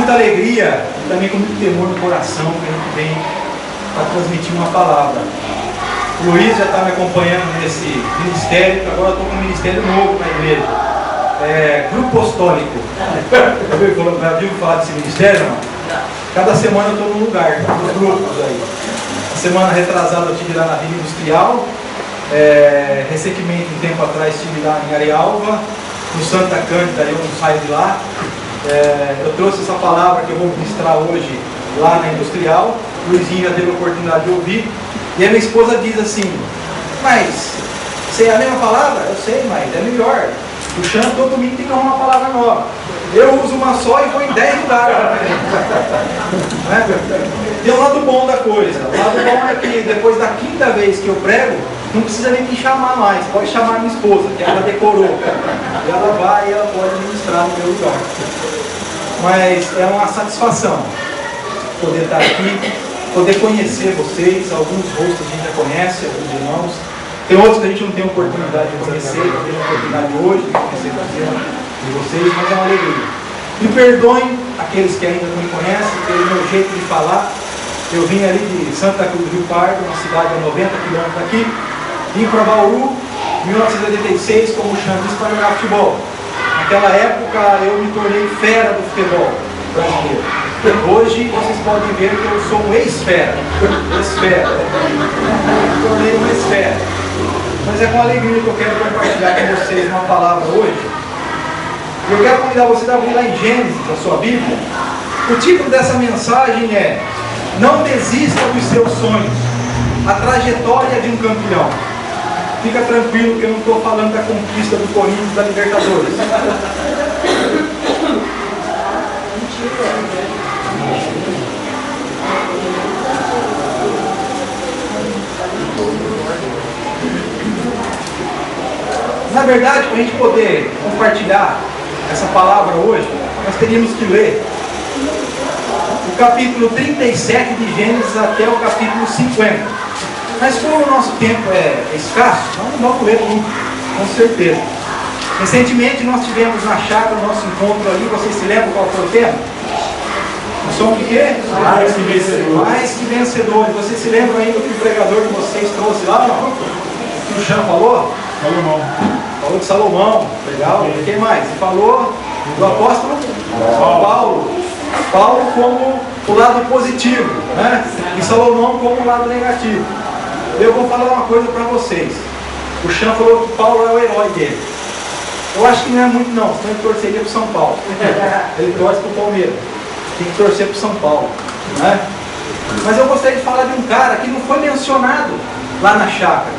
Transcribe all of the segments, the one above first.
muita alegria e também com muito temor no coração que a gente vem para transmitir uma palavra. O Luiz já está me acompanhando nesse ministério, que agora eu estou com um ministério novo na igreja. Grupo Apostólico. Já viu falar desse ministério? Não? Cada semana eu estou num lugar, nos grupos aí. A semana retrasada eu estive lá na Vila Industrial. Recentemente, um tempo atrás, estive lá em Arealva. No Santa Cândida, eu não saio de lá. Eu trouxe essa palavra que eu vou ministrar hoje lá na Industrial. O Luizinho já teve a oportunidade de ouvir. E a minha esposa diz assim: mas você é a mesma palavra? Eu sei, mas é melhor. O Xan todo domingo tem que arrumar uma palavra nova. Eu uso uma só e vou em 10 lugares. Tem um lado bom da coisa. O lado bom é que depois da quinta vez que eu prego, não precisa nem me chamar mais. Pode chamar minha esposa, que ela decorou. E ela vai e ela pode ministrar no meu lugar. Mas é uma satisfação poder estar aqui, poder conhecer vocês. Alguns rostos a gente já conhece, alguns irmãos. Tem outros que a gente não tem oportunidade de conhecer, eu tenho a oportunidade hoje de conhecer vocês, mas é uma alegria. Me perdoem aqueles que ainda não me conhecem, pelo meu jeito de falar. Eu vim ali de Santa Cruz do Rio Pardo, uma cidade a 90 quilômetros daqui. Vim para Bauru, em 1986, como o Xan disse, para jogar futebol. Naquela época eu me tornei fera do futebol brasileiro. Hoje vocês podem ver que eu sou um ex-fera. Me tornei um ex-fera. Mas é com alegria que eu quero compartilhar com vocês uma palavra hoje. Eu quero convidar vocês a abrir lá em Gênesis, a sua Bíblia. O título dessa mensagem é: não desista dos seus sonhos, a trajetória de um campeão. Fica tranquilo que eu não estou falando da conquista do Corinthians da Libertadores. Na verdade, para a gente poder compartilhar essa palavra hoje, nós teríamos que ler o capítulo 37 de Gênesis até o capítulo 50. Mas como o nosso tempo é escasso, nós não vamos ler tudo, com certeza. Recentemente nós tivemos na chácara o nosso encontro ali. Vocês se lembram qual foi o tema? Nós somos o quê? Mais que vencedores. Mais que vencedores. Vocês se lembram ainda que o pregador de vocês trouxe lá? Não? O que o Xan falou? Salomão. Falou de Salomão, legal. Quem mais? Falou do apóstolo Paulo. Paulo como o lado positivo, né? E Salomão como o lado negativo. Eu vou falar uma coisa para vocês. O Xan falou que Paulo é o herói dele. Eu acho que não é muito não, senão ele torceria para o São Paulo. Ele torce para o Palmeiras. Tem que torcer para o São Paulo, né? Mas eu gostaria de falar de um cara que não foi mencionado lá na chácara,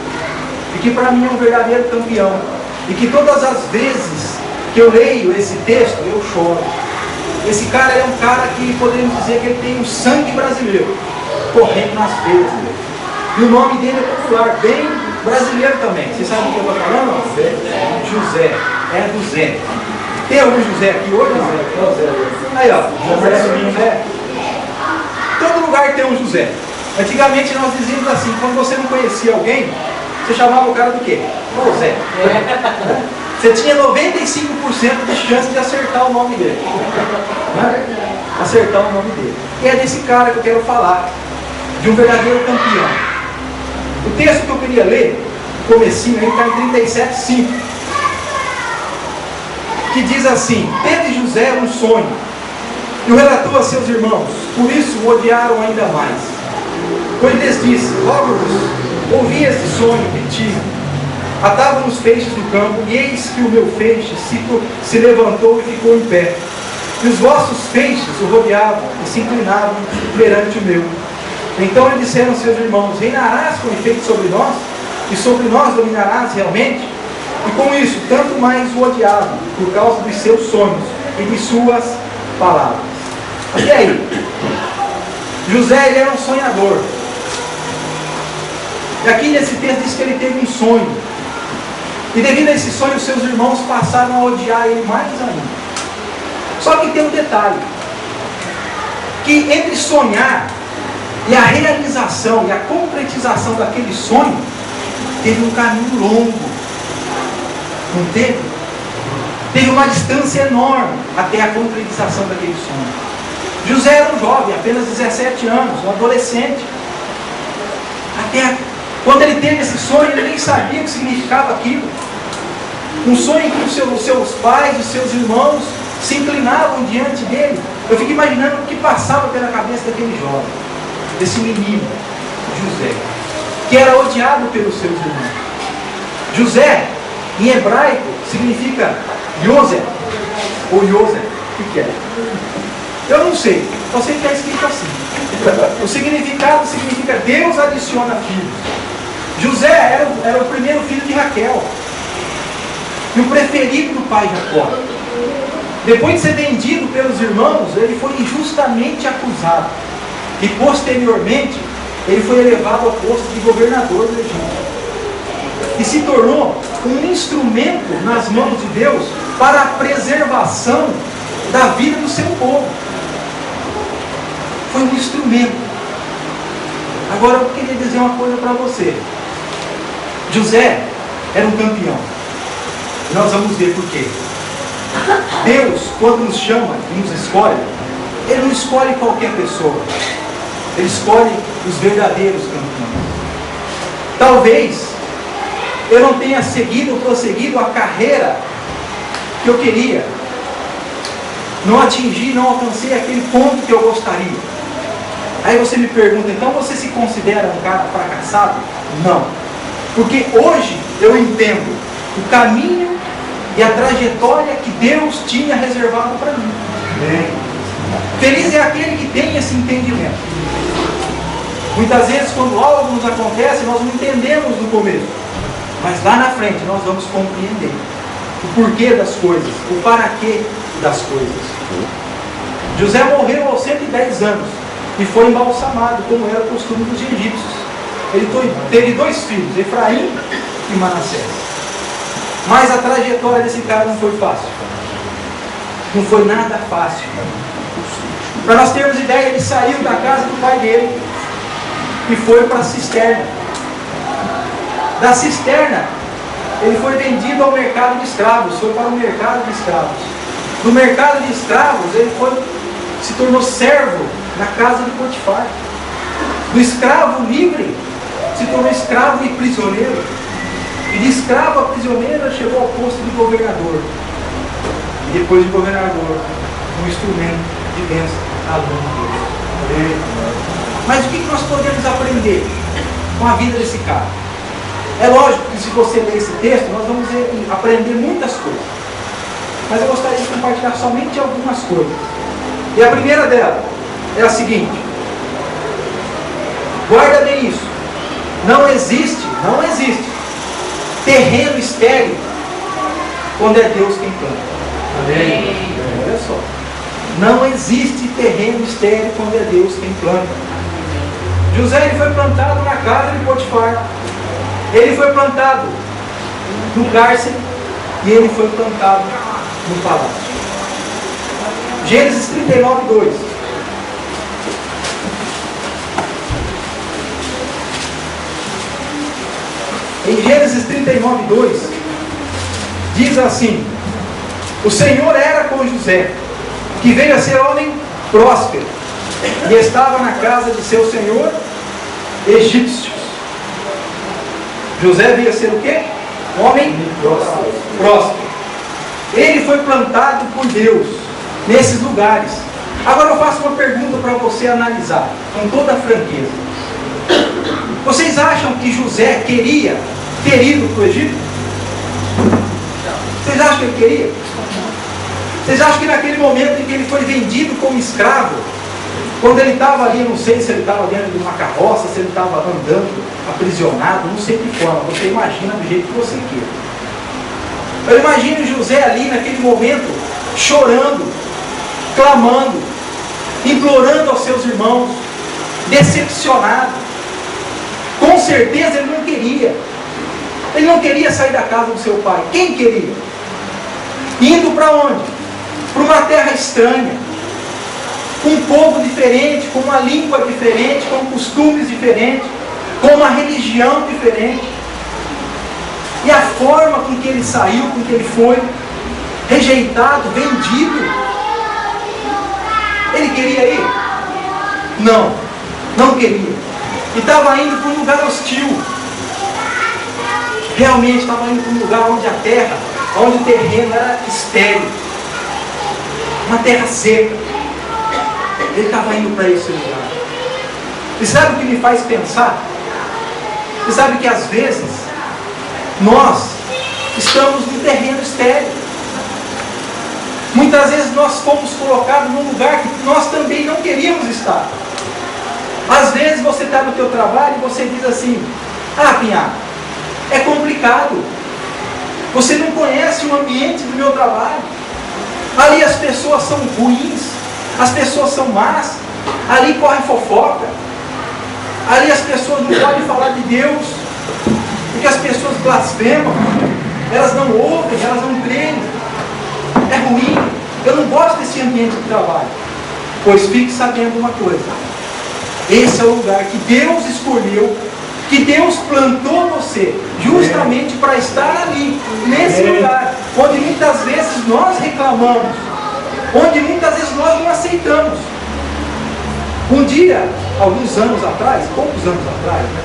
e que para mim é um verdadeiro campeão, e que todas as vezes que eu leio esse texto, eu choro. Esse cara é um cara que podemos dizer que ele tem um sangue brasileiro correndo nas veias dele. E o nome dele é popular, bem brasileiro também. Vocês sabem o que eu estou falando? José. É do Zé. Tem algum José aqui hoje? Não? Aí, ó. José. Todo lugar tem um José. Antigamente nós dizíamos assim, quando você não conhecia alguém, você chamava o cara do quê? Ô Zé. Você tinha 95% de chance de acertar o nome dele. Acertar o nome dele. E é desse cara que eu quero falar, de um verdadeiro campeão. O texto que eu queria ler, o comecinho, aí está em 37:5, que diz assim: teve José um sonho, e o relatou a seus irmãos, por isso o odiaram ainda mais. Pois lhes disse: rogo-vos, ouvi esse sonho que tive. Atava nos feixes do campo, e eis que o meu feixe se levantou e ficou em pé. E os vossos feixes o rodeavam e se inclinavam perante o meu. Então lhe disseram seus irmãos: reinarás com efeito sobre nós? E sobre nós dominarás realmente? E com isso, tanto mais o odiavam, por causa dos seus sonhos e de suas palavras. Até aí, José, ele era um sonhador. E aqui nesse texto diz que ele teve um sonho. E devido a esse sonho, seus irmãos passaram a odiar ele mais ainda. Só que tem um detalhe, que entre sonhar e a realização e a concretização daquele sonho, teve um caminho longo. Não teve? Teve uma distância enorme até a concretização daquele sonho. José era um jovem, apenas 17 anos, um adolescente. Até quando ele teve esse sonho, ele nem sabia o que significava aquilo. Um sonho em que os seus pais, os seus irmãos se inclinavam diante dele. Eu fico imaginando o que passava pela cabeça daquele jovem, desse menino, José, que era odiado pelos seus irmãos. José, em hebraico, significa Yosef, ou Yosef, o que é? Eu não sei, só sei que está escrito assim. O significado significa Deus adiciona filhos. José era o primeiro filho de Raquel, e o preferido do pai Jacó. Depois de ser vendido pelos irmãos, ele foi injustamente acusado. E posteriormente, ele foi elevado ao posto de governador do Egito. E se tornou um instrumento nas mãos de Deus para a preservação da vida do seu povo. Foi um instrumento. Agora eu queria dizer uma coisa para você. José era um campeão. Nós vamos ver por quê. Deus, quando nos chama e nos escolhe, Ele não escolhe qualquer pessoa. Ele escolhe os verdadeiros campeões. Talvez eu não tenha prosseguido a carreira que eu queria. Não atingi, não alcancei aquele ponto que eu gostaria. Aí você me pergunta, então você se considera um cara fracassado? Não. Porque hoje eu entendo o caminho e a trajetória que Deus tinha reservado para mim. Feliz é aquele que tem esse entendimento. Muitas vezes, quando algo nos acontece, nós não entendemos no começo. Mas lá na frente nós vamos compreender o porquê das coisas, o para quê das coisas. José morreu aos 110 anos e foi embalsamado, como era o costume dos egípcios. Ele teve 2 filhos, Efraim e Manassés. Mas a trajetória desse cara não foi fácil. Não foi nada fácil. Para nós termos ideia, ele saiu da casa do pai dele e foi para a cisterna. Da cisterna, ele foi vendido ao mercado de escravos, foi para o mercado de escravos. Do mercado de escravos, ele se tornou servo na casa de Potifar. Do escravo livre, se tornou escravo e prisioneiro. E de escravo a prisioneiro, chegou ao posto de governador. E depois de governador, um instrumento de bênção na mão de Deus. Mas o que nós podemos aprender com a vida desse cara? É lógico que se você ler esse texto, nós vamos aprender muitas coisas. Mas eu gostaria de compartilhar somente algumas coisas. E a primeira dela é a seguinte. Guarda bem isso. Não existe terreno estéril quando é Deus quem planta. Amém. Olha só. Não existe terreno estéril quando é Deus quem planta. José ele foi plantado na casa de Potifar. Ele foi plantado no cárcere e ele foi plantado no palácio. Gênesis 39, 2. Em Gênesis 39, 2, diz assim: o Senhor era com José, que veio a ser homem próspero, e estava na casa de seu senhor egípcio. José veio a ser o quê? Homem próspero. Ele foi plantado por Deus nesses lugares. Agora eu faço uma pergunta para você analisar, com toda a franqueza. Vocês acham que José queria ter ido para o Egito? Vocês acham que ele queria? Vocês acham que naquele momento em que ele foi vendido como escravo, quando ele estava ali, não sei se ele estava dentro de uma carroça, se ele estava andando, aprisionado, não sei que forma, você imagina do jeito que você queira. Eu imagino José ali naquele momento, chorando, clamando, implorando aos seus irmãos, decepcionado. Com certeza ele não queria. Ele não queria sair da casa do seu pai. Quem queria? Indo para onde? Para uma terra estranha, com um povo diferente, com uma língua diferente, com costumes diferentes, com uma religião diferente. E a forma com que ele saiu, com que ele foi rejeitado, vendido, Ele queria ir? Não, não queria. E estava indo para um lugar hostil. Realmente estava indo para um lugar onde a terra, onde o terreno era estéril. Uma terra seca. Ele estava indo para esse lugar. E sabe o que me faz pensar? Você sabe que às vezes nós estamos num terreno estéril. Muitas vezes nós fomos colocados num lugar que nós também não queríamos estar. Às vezes você está no teu trabalho e você diz assim: ah, Pinhado, é complicado. Você não conhece o ambiente do meu trabalho. Ali as pessoas são ruins, as pessoas são más, ali corre fofoca, ali as pessoas não podem falar de Deus, porque as pessoas blasfemam, elas não ouvem, elas não creem. É ruim, eu não gosto desse ambiente de trabalho. Pois fique sabendo uma coisa: esse é o lugar que Deus escolheu, que Deus plantou você, justamente para estar ali, nesse lugar, onde muitas vezes nós reclamamos, onde muitas vezes nós não aceitamos. Um dia, alguns anos atrás, poucos anos atrás, né,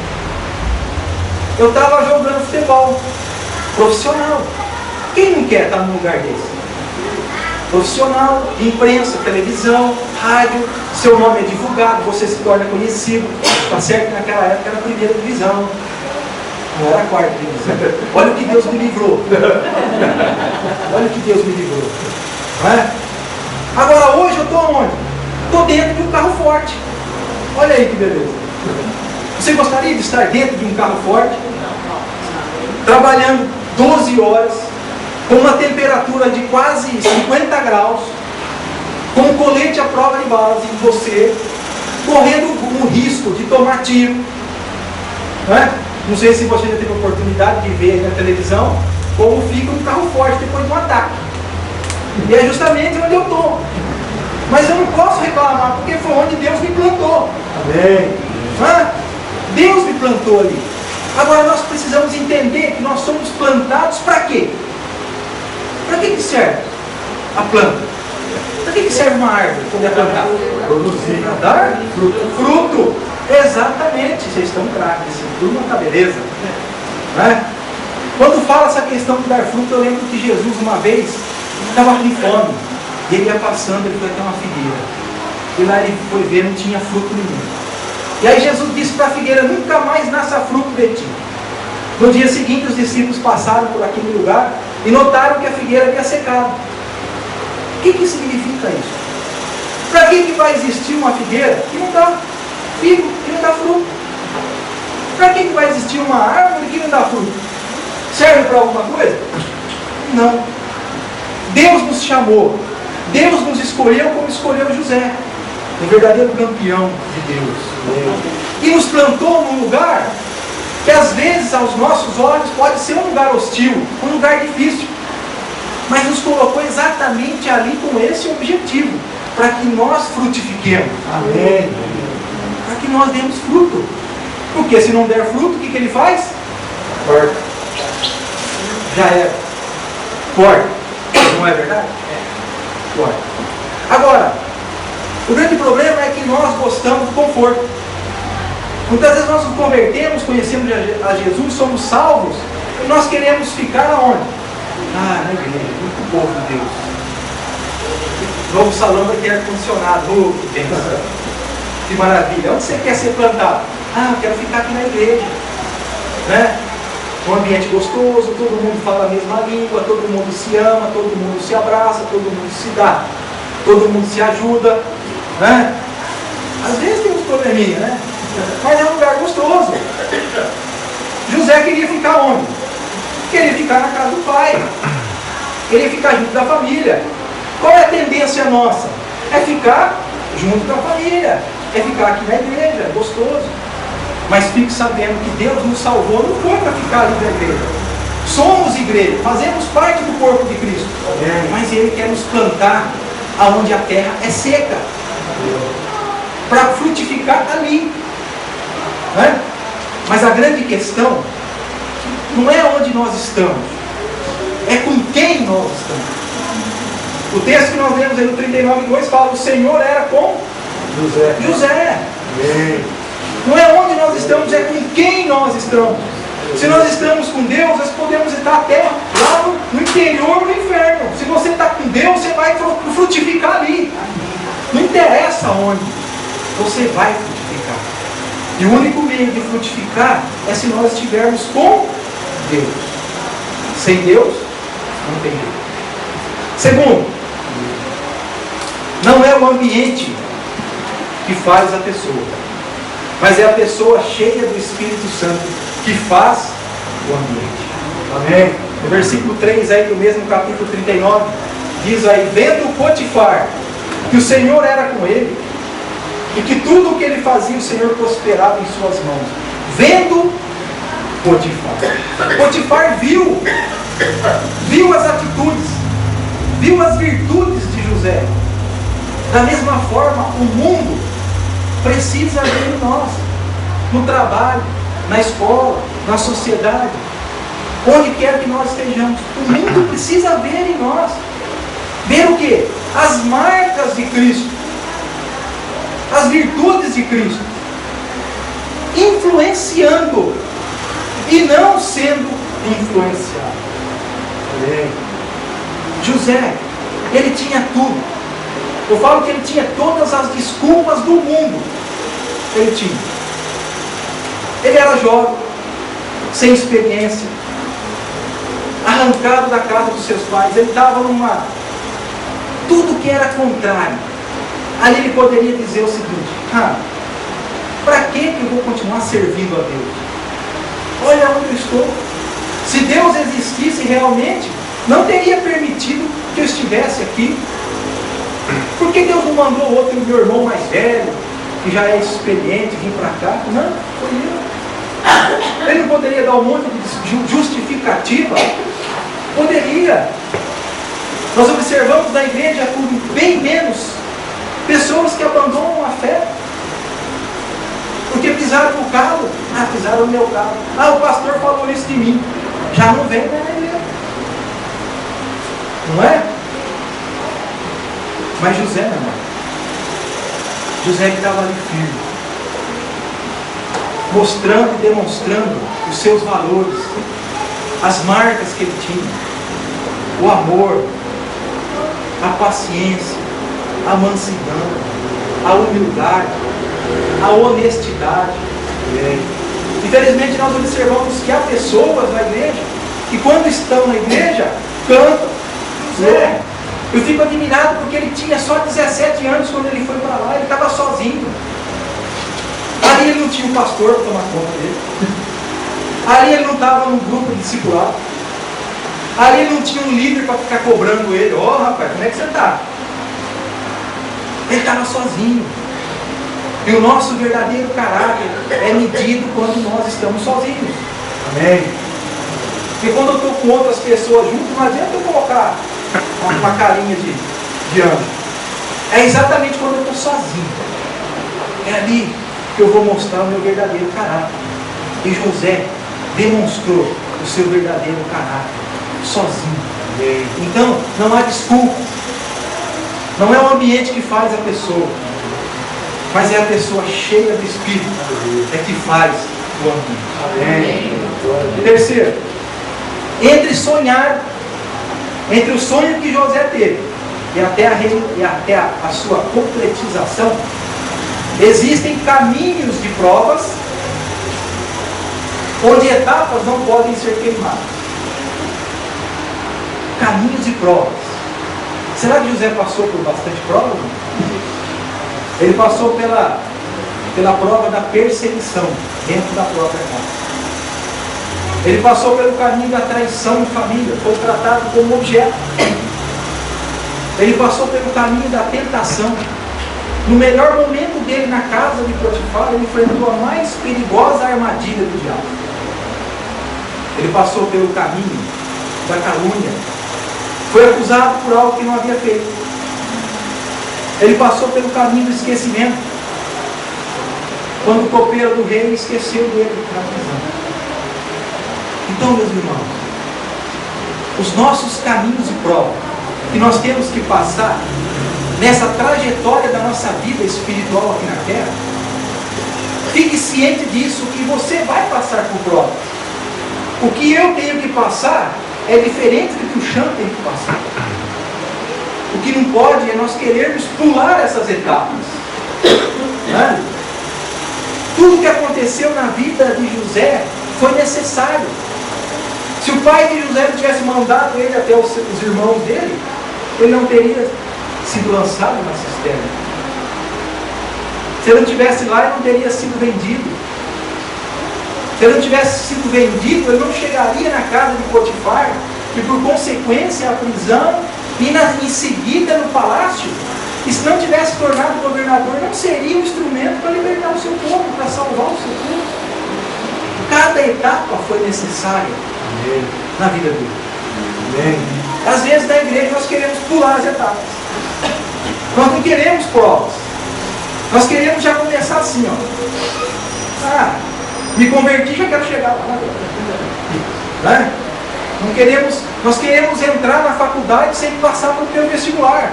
eu estava jogando futebol profissional. Quem não quer estar num lugar desse? Profissional, imprensa, televisão, rádio, seu nome é divulgado, você se torna conhecido. Tá certo que naquela época era a primeira divisão, não era a quarta divisão. Olha o que Deus me livrou. Olha o que Deus me livrou. Não é? Agora hoje eu estou onde? Estou dentro de um carro forte. Olha aí que beleza. Você gostaria de estar dentro de um carro forte? Trabalhando 12 horas, com uma temperatura de quase 50 graus, com um colete à prova de balas em você, correndo o risco de tomar tiro. Não é? Não sei se você já teve a oportunidade de ver aí na televisão como fica um carro forte depois de um ataque. E é justamente onde eu estou. Mas eu não posso reclamar, porque foi onde Deus me plantou. Amém. Não é? Deus me plantou ali. Agora nós precisamos entender que nós somos plantados para quê? Para que serve a planta? Para que serve uma árvore quando é plantada? Produzir. Para dar fruto. Exatamente. Vocês estão craques. Esse turma está beleza. Né? Quando fala essa questão de dar fruto, eu lembro que Jesus uma vez estava com fome. E ele ia passando, ele foi até uma figueira. E lá ele foi ver, não tinha fruto nenhum. E aí Jesus disse para a figueira: nunca mais nasça fruto de ti. No dia seguinte os discípulos passaram por aquele lugar e notaram que a figueira havia secado. O que significa isso? Para que vai existir uma figueira que não dá figo, que não dá fruto? Para que vai existir uma árvore que não dá fruto? Serve para alguma coisa? Não. Deus nos chamou, Deus nos escolheu como escolheu José, o verdadeiro campeão de Deus. E nos plantou num lugar que às vezes aos nossos olhos pode ser um lugar hostil, um lugar difícil, mas nos colocou exatamente ali com esse objetivo, para que nós frutifiquemos. Amém. Para que nós demos fruto. Porque se não der fruto, o que ele faz? Corta. Já era. Corta. Não é verdade? É. Corta. Agora, o grande problema é que nós gostamos do conforto. Muitas vezes nós nos convertemos, conhecemos a Jesus, somos salvos, e nós queremos ficar aonde? Ah, na igreja, muito povo de Deus. Novo salão vai ter ar-condicionado. Oh, que bênção. Que maravilha. Onde você quer ser plantado? Ah, eu quero ficar aqui na igreja. Né? Um ambiente gostoso, todo mundo fala a mesma língua, todo mundo se ama, todo mundo se abraça, todo mundo se dá, todo mundo se ajuda. Né? Às vezes tem uns probleminha, né? Mas é um lugar gostoso. José queria ficar onde? Queria ficar na casa do pai. Queria ficar junto da família. Qual é a tendência nossa? É ficar junto da família. É ficar aqui na igreja, é gostoso. Mas fique sabendo que Deus nos salvou, não foi para ficar ali na igreja. Somos igreja, fazemos parte do corpo de Cristo. Mas Ele quer nos plantar aonde a terra é seca, para frutificar ali. Né? Mas a grande questão não é onde nós estamos, é com quem nós estamos. O texto que nós lemos aí no 39:2 fala: o Senhor era com José. Amém. Não é onde nós estamos, é com quem nós estamos. Se nós estamos com Deus, nós podemos estar até lá no interior do inferno. Se você está com Deus, você vai frutificar ali. Não interessa onde, você vai frutificar. E o único meio de frutificar é se nós estivermos com Deus. Sem Deus, não tem jeito. Segundo, não é o ambiente que faz a pessoa, mas é a pessoa cheia do Espírito Santo que faz o ambiente. Amém. No versículo 3 aí do mesmo capítulo 39, diz aí: vendo Potifar que o Senhor era com ele, e que tudo o que ele fazia, o Senhor prosperava em suas mãos. Vendo Potifar. Potifar viu as atitudes, viu as virtudes de José. Da mesma forma, o mundo precisa ver em nós, no trabalho, na escola, na sociedade, onde quer que nós estejamos. O mundo precisa ver em nós. Ver o quê? As marcas de Cristo, as virtudes de Cristo, influenciando e não sendo influenciado. Amém. José, ele tinha tudo. Eu falo que ele tinha todas as desculpas do mundo. Ele tinha. Ele era jovem, sem experiência, arrancado da casa dos seus pais. Ele estava numa... tudo que era contrário. Ali ele poderia dizer o seguinte: para que eu vou continuar servindo a Deus? Olha onde eu estou. Se Deus existisse realmente, não teria permitido que eu estivesse aqui. Por que Deus não mandou outro, meu irmão mais velho, que já é experiente, vir para cá? Não, foi eu. Ele não poderia dar um monte de justificativa? Poderia. Nós observamos na igreja por bem menos pessoas que abandonam a fé porque pisaram no calo. Pisaram no meu calo. O pastor falou isso de mim. Já não vem na igreja. Não é? Mas José, meu irmão, José que estava ali firme, mostrando e demonstrando os seus valores, as marcas que ele tinha, o amor, a paciência, a mansidão, a humildade, a honestidade. Infelizmente nós observamos que há pessoas na igreja que quando estão na igreja cantam. Eu fico admirado porque ele tinha só 17 anos quando ele foi para lá, ele estava sozinho. Ali ele não tinha um pastor para tomar conta dele. Ali ele não estava num grupo de discipulado. Ali ele não tinha um líder para ficar cobrando ele. Rapaz, como é que você está? Ele estava sozinho. E o nosso verdadeiro caráter é medido quando nós estamos sozinhos. Amém. Porque quando eu estou com outras pessoas junto, não adianta eu colocar uma carinha de anjo. É exatamente quando eu estou sozinho. É ali que eu vou mostrar o meu verdadeiro caráter. E José demonstrou o seu verdadeiro caráter sozinho. Então, não há desculpa. Não é o ambiente que faz a pessoa, mas é a pessoa cheia do Espírito é que faz o ambiente. Amém. Terceiro, entre o sonho que José teve e até a sua concretização, existem caminhos de provas onde etapas não podem ser queimadas. Caminhos de provas. Será que José passou por bastante prova? Ele passou pela prova da perseguição dentro da própria casa. Ele passou pelo caminho da traição em família, foi tratado como objeto. Ele passou pelo caminho da tentação. No melhor momento dele na casa de Potifar, ele enfrentou a mais perigosa armadilha do diabo. Ele passou pelo caminho da calúnia. Foi acusado por algo que não havia feito. Ele passou pelo caminho do esquecimento. Quando o copeiro do rei esqueceu dele na prisão. Então, meus irmãos, os nossos caminhos de prova que nós temos que passar nessa trajetória da nossa vida espiritual aqui na terra, fique ciente disso, que você vai passar por provas. O que eu tenho que passar é diferente do que o Chão tem que passar. O que não pode é nós querermos pular essas etapas. Né? Tudo que aconteceu na vida de José foi necessário. Se o pai de José não tivesse mandado ele até os irmãos dele, ele não teria sido lançado na cisterna. Se ele não estivesse lá, ele não teria sido vendido. Se ele não tivesse sido vendido, ele não chegaria na casa de Potifar, e por consequência a prisão, e em seguida no palácio. E se não tivesse tornado governador, não seria um instrumento para libertar o seu povo, para salvar o seu povo. Cada etapa foi necessária na vida dele. Às vezes na igreja nós queremos pular as etapas. Nós não queremos provas. Nós queremos já começar assim, ó. Me converti, já quero chegar lá. Né? Nós queremos entrar na faculdade sem passar pelo vestibular.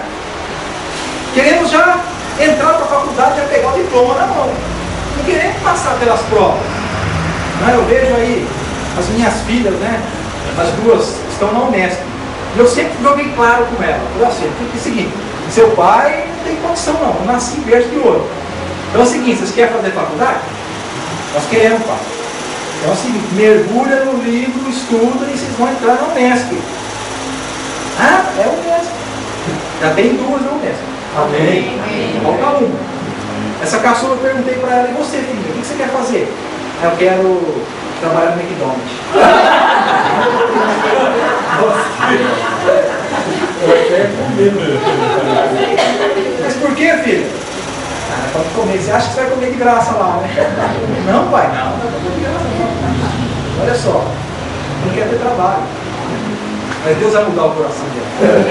Queremos já entrar para a faculdade e já pegar o diploma na mão. Não queremos passar pelas provas. Né? Eu vejo aí as minhas filhas, né? As duas estão na Unesp. E eu sempre joguei claro com elas. Eu assim, porque é o seguinte, seu pai não tem condição não, eu nasci em berço de ouro. Então é o seguinte, vocês querem fazer faculdade? Nós queremos, pai. Então é o seguinte, mergulha no livro, estuda e vocês vão entrar na Unesp. É a Unesp. Já tem duas na Unesp. Amém. Falta uma. Essa caçula eu perguntei para ela, e você, filha, o que você quer fazer? Eu quero trabalhar no McDonald's. Mas por que, filha? Pode comer. Você acha que você vai comer de graça lá, né? Não, pai, não vai comer de graça não. Olha só, não quer ter trabalho. Mas Deus vai mudar o coração dela.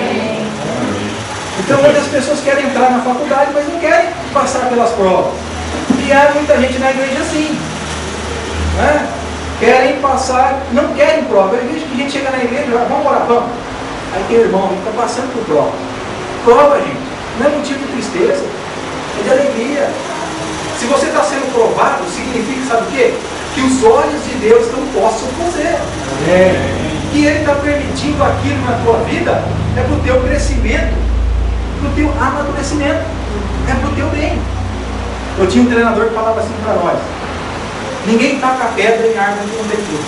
Então muitas pessoas querem entrar na faculdade, mas não querem passar pelas provas. E há muita gente na igreja assim. Né? Querem passar, não querem prova. Eu vejo que a gente chega na igreja e fala, vamos orar, vamos. Aí tem irmão, a gente está passando por prova. Prova, gente, não é motivo de tristeza, é de alegria. Se você está sendo provado, significa, sabe o quê? Que os olhos de Deus estão postos em você. Que Ele está permitindo aquilo na tua vida, é para o teu crescimento, para o teu amadurecimento, é para o teu bem. Eu tinha um treinador que falava assim para nós: ninguém taca pedra em árvore que não tem fruto.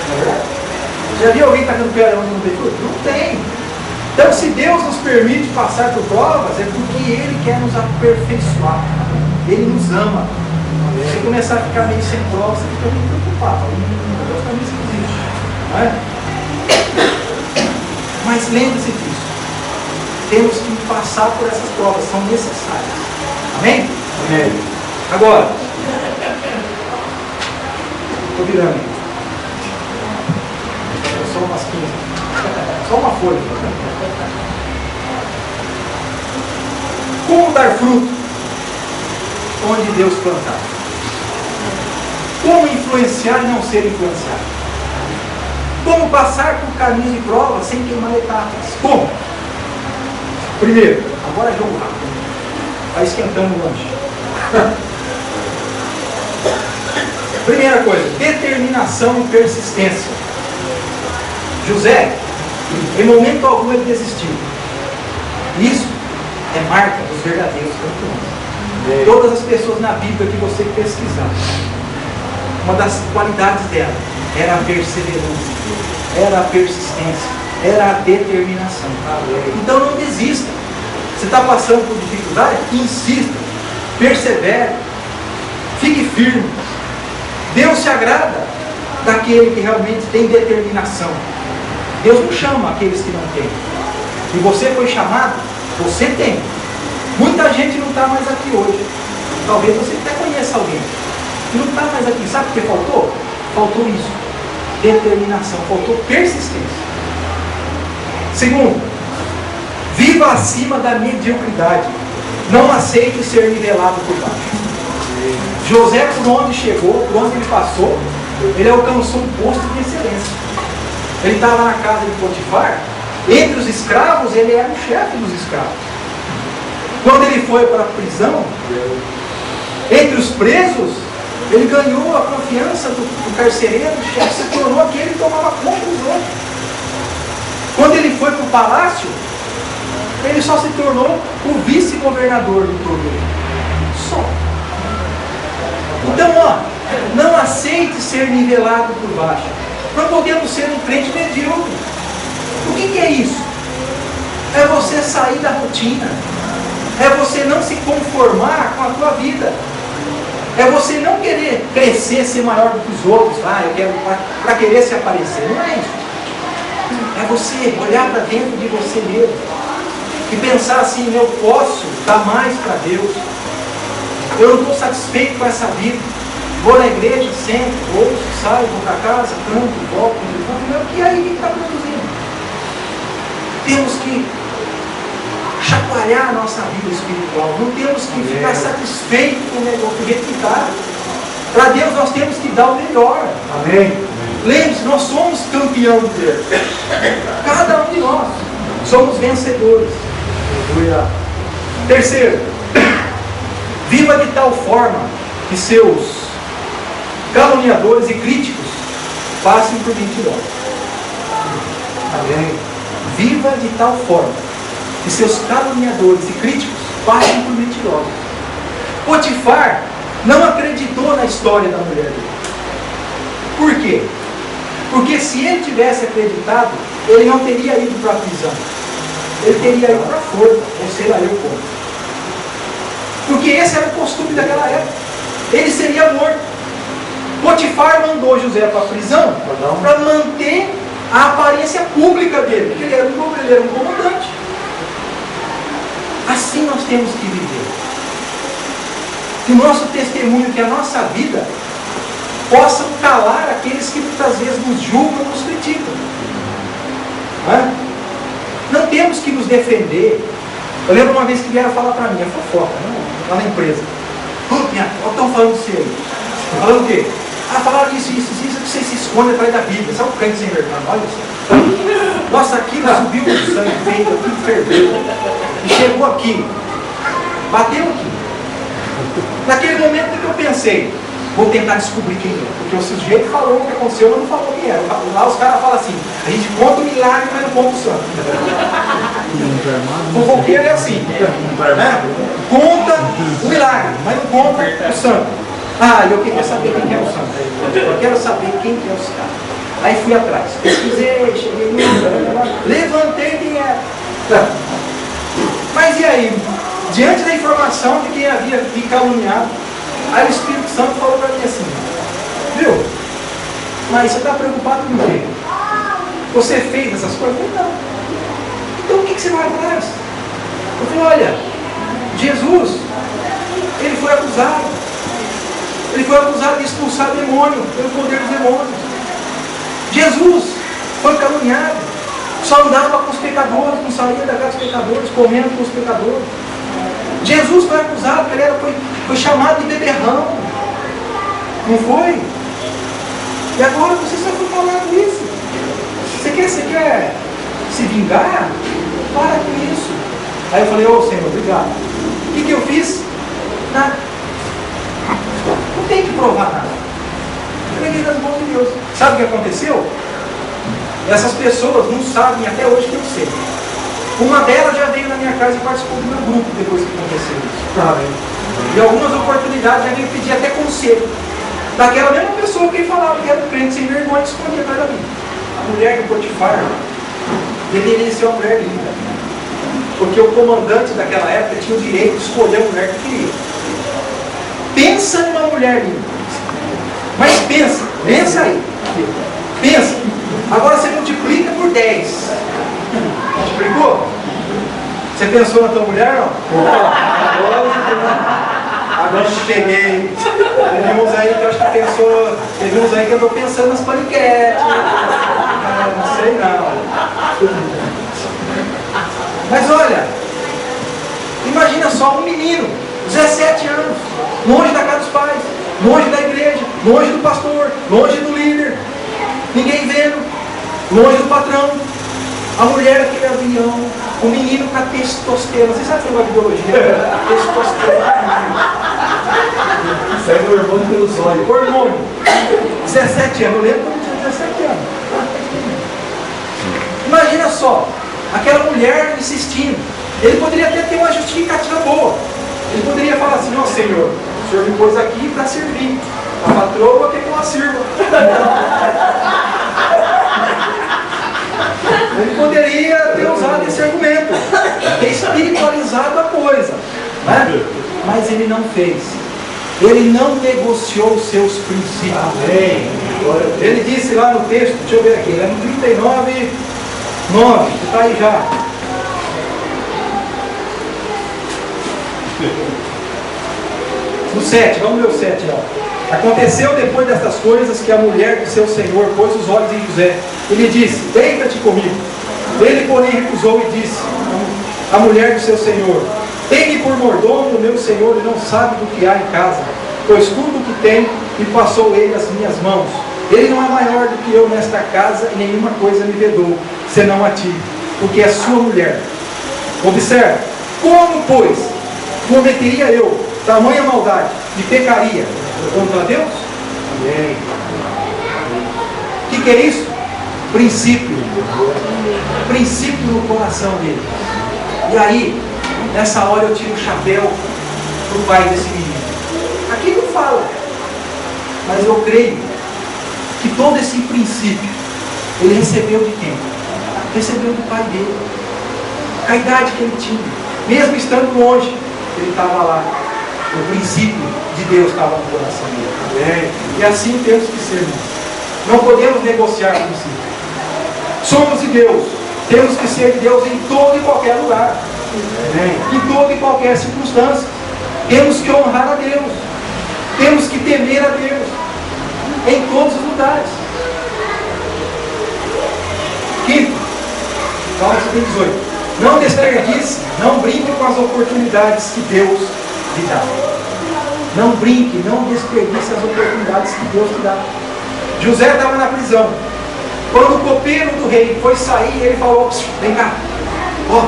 Não é verdade? Já viu alguém tacando pedra onde não tem fruto? Não tem. Então, se Deus nos permite passar por provas, é porque Ele quer nos aperfeiçoar. Ele nos ama. Se começar a ficar meio sem prova, você fica meio preocupado. Deus está meio esquisito. Não é? Mas lembre-se disso. Temos que passar por essas provas, são necessárias. Amém? Amém. Agora, estou virando. Só umas 15. Só uma folha. Como dar fruto onde Deus plantar? Como influenciar e não ser influenciado? Como passar por caminhos de prova sem queimar etapas? Como? Primeiro, agora é jogo rápido. Vai esquentando o lanche. Primeira coisa, determinação e persistência. José, em momento algum ele desistiu. Isso é marca dos verdadeiros campeões. Todas as pessoas na Bíblia que você pesquisar, uma das qualidades dela era a perseverança, era a persistência, era a determinação. Então não desista. Você está passando por dificuldade? Insista, persevere, fique firme. Deus se agrada daquele que realmente tem determinação. Deus não chama aqueles que não têm. E você foi chamado, você tem. Muita gente não está mais aqui hoje. Talvez você até conheça alguém que não está mais aqui. Sabe o que faltou? Faltou isso. Determinação, faltou persistência. Segundo, viva acima da mediocridade. Não aceite ser nivelado por baixo. José, por onde chegou, por onde ele passou, ele alcançou um posto de excelência. Ele estava na casa de Potifar, Entre os escravos, ele era o chefe dos escravos. Quando ele foi para a prisão, entre os presos, ele ganhou a confiança do carcereiro, o chefe se tornou aquele que tomava conta dos outros. Quando ele foi para o palácio, ele só se tornou o vice-governador do poder. Só. Então, ó, não aceite ser nivelado por baixo. Não podemos ser um crente medíocre. O que é isso? É você sair da rotina. É você não se conformar com a tua vida. É você não querer crescer, ser maior do que os outros. Eu quero para querer se aparecer. Não é isso. É você olhar para dentro de você mesmo e pensar assim: eu posso dar mais para Deus. Eu não estou satisfeito com essa vida. Vou na igreja sempre, ouço, saio, vou para casa, canto, volto, e aí o que está produzindo? Temos que chacoalhar a nossa vida espiritual. Não temos que ficar satisfeitos com o negócio do jeito que está. Para Deus nós temos que dar o melhor. Amém. Lembre-se, nós somos campeão de Deus. Cada um de nós somos vencedores. Terceiro, viva de tal forma que seus caluniadores e críticos passem por mentirosos. Amém. Viva de tal forma que seus caluniadores e críticos passem por mentirosos. Potifar não acreditou na história da mulher dele. Por quê? Porque se ele tivesse acreditado, ele não teria ido para a prisão. Ele teria ido para a forca, ou sei lá eu como. Porque esse era o costume daquela época. Ele seria morto. Potifar mandou José para a prisão para manter a aparência pública dele, porque ele era um comandante. Assim nós temos que viver. Que o nosso testemunho, que a nossa vida possam calar aqueles que muitas vezes nos julgam, nos criticam. Não temos que nos defender. Eu lembro uma vez que vieram falar para mim, é fofoca, lá na empresa. Estão falando de você aí. Falando o quê? Falaram isso, que você se esconde atrás da Bíblia. Sabe o crente sem vergonha? Olha isso. Nossa, aquilo subiu o sangue, veio, aquilo ferveu. E chegou aqui. Bateu aqui. Naquele momento que eu pensei, vou tentar descobrir quem é. Porque o sujeito falou o que aconteceu, mas não falou quem era. Lá os caras falam assim, a gente conta o milagre, mas não conta o santo. O fofoqueiro é assim, né? Conta o milagre, mas não conta o santo. Eu queria saber quem é o santo. Eu quero saber quem é o santo. Aí fui atrás, pesquisei, cheguei no levantei quem era. Mas e aí? Diante da informação de quem havia me caluniado, aí o Espírito Santo falou para mim assim: viu? Mas você está preocupado com o quê? Você fez essas coisas? Eu falei, não. Então o que você vai atrás? Eu falei, olha, Jesus, ele foi acusado. Ele foi acusado de expulsar demônio, pelo poder dos demônios. Jesus foi caluniado. Só andava com os pecadores, não saía da casa dos pecadores, comendo com os pecadores. Jesus foi acusado, porque ele foi chamado de beberrão. Não foi? E agora você só foi falando isso. Você quer se vingar? Para com isso. Aí eu falei, Senhor, obrigado. O que eu fiz? Nada. Não tem que provar nada. Eu peguei nas mãos de Deus. Sabe o que aconteceu? Essas pessoas não sabem até hoje que eu sei. Uma delas já veio na minha casa e participou do meu grupo depois que aconteceu isso. E algumas oportunidades já veio pedir até conselho. Daquela mesma pessoa que falava que era um crente sem vergonha e escondia atrás da vida. A mulher de Potifar deveria ser uma mulher linda. Porque o comandante daquela época tinha o direito de escolher a mulher que queria. Pensa numa mulher linda. Mas pensa aí. Pensa. Agora você multiplica por 10. Multiplicou? Você pensou na tua mulher, não? Agora eu te peguei. Teve uns aí que eu acho que pensou. Teve uns aí que eu estou pensando nas paniquetes. Não sei não. Mas olha, imagina só um menino, 17 anos, longe da casa dos pais, longe da igreja, longe do pastor, longe do líder, ninguém vendo, longe do patrão. A mulher, aquele avião, o menino com a testosterona. Você sabe que é uma biologia? A testosterona. Segue o hormônio pelos olhos. Hormônio. 17 anos. Eu lembro quando tinha 17 anos. Imagina só, aquela mulher insistindo. Ele poderia até ter uma justificativa boa. Ele poderia falar assim: ó Senhor, o Senhor me pôs aqui para servir. A patroa quer que eu a sirva. Ele poderia ter usado esse argumento, ter espiritualizado a coisa, né? Mas ele não fez. Ele não negociou os seus princípios. Amém. Ele disse lá no texto, deixa eu ver aqui, é no 39, 9, que está aí já. No 7, vamos ver o 7 lá. Aconteceu depois destas coisas que a mulher do seu senhor pôs os olhos em José. Ele disse: deita-te comigo. Ele, porém, recusou e disse: a mulher do seu senhor: tem-me por mordomo o meu senhor e não sabe do que há em casa, pois tudo o que tem me passou ele às minhas mãos. Ele não é maior do que eu nesta casa e nenhuma coisa me vedou, senão a ti, porque é sua mulher. Observe, como, pois, cometeria eu tamanha maldade e pecaria contra Deus? Amém. O que é isso? Princípio. Princípio no coração dele. E aí, nessa hora eu tiro o chapéu para o pai desse menino. Aqui não fala, mas eu creio que todo esse princípio ele recebeu de quem? Recebeu do pai dele. A idade que ele tinha, mesmo estando longe, ele estava lá. O princípio de Deus estava no coração dele. E assim temos que ser, irmãos. Não podemos negociar princípio. Somos de Deus. Temos que ser de Deus em todo e qualquer lugar. Em toda e qualquer circunstância. Temos que honrar a Deus. Temos que temer a Deus. Em todos os lugares. Quinto, Salmo 18. Não desperdice, não brinque com as oportunidades que Deus lhe dá. Não brinque, não desperdice as oportunidades que Deus te dá. José estava na prisão. Quando o copeiro do rei foi sair, ele falou: vem cá, ó,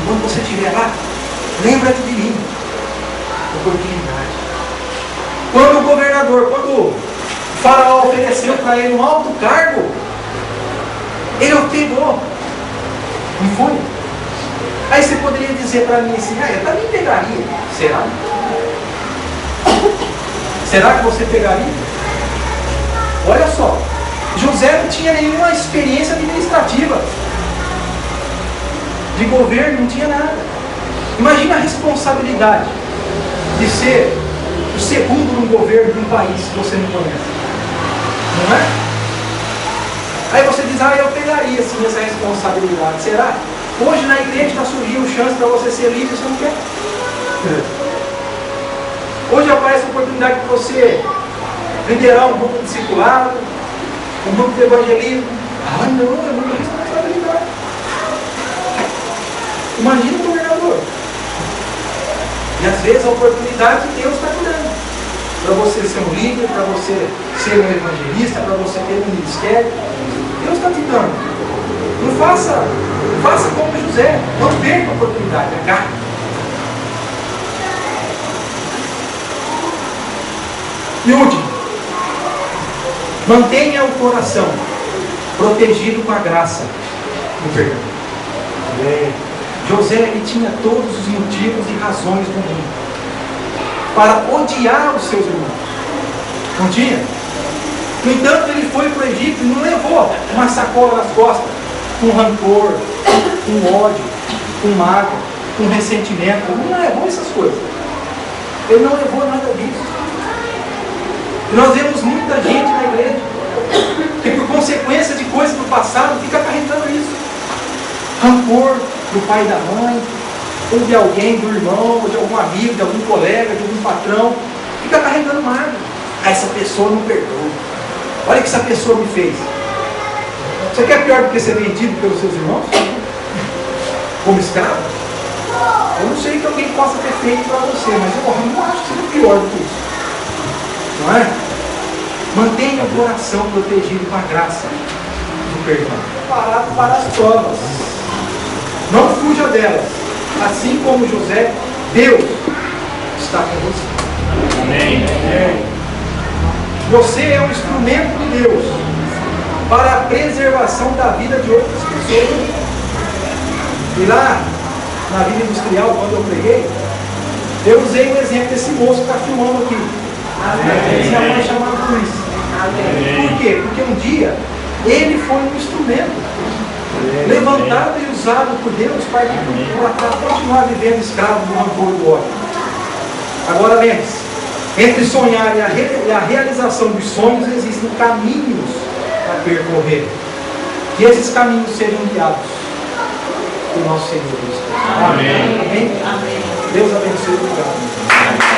quando você estiver lá, lembra-te de mim. Oportunidade. Quando o governador, quando o faraó ofereceu para ele um alto cargo, ele o pegou. Não foi? Aí você poderia dizer para mim assim: eu também pegaria. Será? Será que você pegaria? Olha só, José não tinha nenhuma experiência administrativa. De governo, não tinha nada. Imagina a responsabilidade de ser o segundo no governo de um país que você não conhece. Não é? Aí você diz: eu pegaria sim essa responsabilidade. Será? Hoje na igreja está surgindo chance para você ser líder, você não quer? Hoje aparece a oportunidade de você liderar um grupo de discipulado, um grupo de evangelismo. Não, é muita responsabilidade. Imagina o governador. E às vezes a oportunidade que Deus está te dando. Para você ser um líder, para você ser um evangelista, para você ter um ministério. Deus está te dando. Não faça como José. Não perca a oportunidade. Agarre. E último, mantenha o coração protegido com a graça do perdão. José, ele tinha todos os motivos e razões do mundo para odiar os seus irmãos. Não tinha? No entanto, ele foi para o Egito e não levou uma sacola nas costas com rancor, com ódio, com mágoa, com ressentimento. Ele não levou essas coisas. Ele não levou nada disso. E nós vemos muita gente na igreja que, por consequência de coisas do passado, fica carregando isso. Rancor do pai e da mãe, ou de alguém, do irmão, ou de algum amigo, de algum colega, de algum patrão. Fica carregando mágoa. Essa pessoa não perdoa. Olha o que essa pessoa me fez. Você quer pior do que ser vendido pelos seus irmãos? Como escravo? Eu não sei que alguém possa ter feito para você, mas eu não acho que seja pior do que isso. Não é? Mantenha o coração protegido com a graça do perdão. Preparado para as provas. Não fuja delas. Assim como José, Deus está com você. Amém. Você é um instrumento de Deus para a preservação da vida de outras pessoas. E lá, na vida industrial, quando eu preguei, eu usei o exemplo desse moço que está filmando aqui. Esse rapaz chamado Luiz. Por quê? Porque um dia ele foi um instrumento levantado e usado por Deus para continuar vivendo escravo do rancor e do ódio. Agora lembre-se, entre sonhar e a realização dos sonhos existem caminhos a percorrer. Que esses caminhos sejam guiados por nosso Senhor Jesus. Amém. Amém? Deus abençoe. Obrigado.